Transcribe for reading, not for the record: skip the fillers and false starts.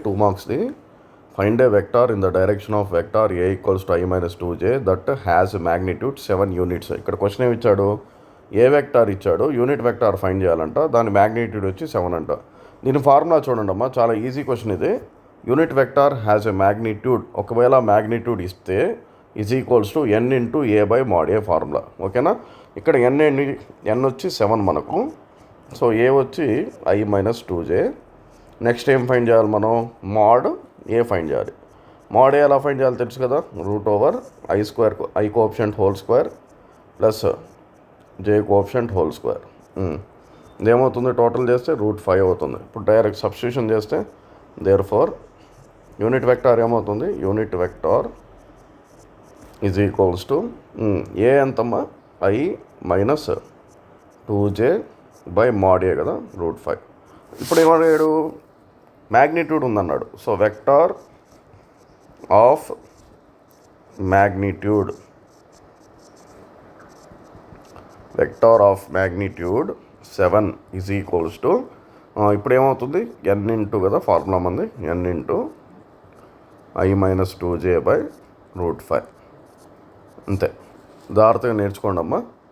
2 మార్క్స్ది. Find a vector in the direction of vector a equals to I - 2j that has magnitude 7 units. ఇక్కడ question ఏమి ఇచ్చాడు, a vector ఇచ్చాడు, unit vector find చేయాలంట, దాని magnitude వచ్చి 7 అంట. దీని ఫార్ములా చూడండి అమ్మా, చాలా ఈజీ క్వశ్చన్ ఇది. Unit vector has a magnitude, ఒకవేళ మ్యాగ్నిట్యూడ్ ఇస్తే is equals to n into a/mod a formula. ఓకేనా, ఇక్కడ n వచ్చి 7 మనకు. సో ఏ వచ్చి I - 2j. నెక్స్ట్ ఏం ఫైండ్ చేయాలి మనం, మోడ్ ఏ ఫైండ్ చేయాలి. మోడ్ ఏ ఎలా ఫైండ్ చేయాలి తెలుసు కదా, √I² I coefficient whole square plus j coefficient whole square. ఇదేమవుతుంది, టోటల్ చేస్తే √5 అవుతుంది. ఇప్పుడు డైరెక్ట్ సబ్స్టిట్యూషన్ చేస్తే దేర్ఫోర్ యూనిట్ వెక్టార్ ఏమవుతుంది, unit vector is equals to a ఎంతమ్మా, I - 2j/mod a కదా, √5. ఇప్పుడు ఏమన్నాడు, మ్యాగ్నిట్యూడ్ ఉందన్నాడు. So vector of magnitude, vector of magnitude 7 is equals to, ఇప్పుడు ఏమవుతుంది, n ఇంటూ కదా ఫార్ములా మంది, n ఇంటూ I - 2j/√5. అంతే, జాగ్రత్తగా నేర్చుకోండి అమ్మా.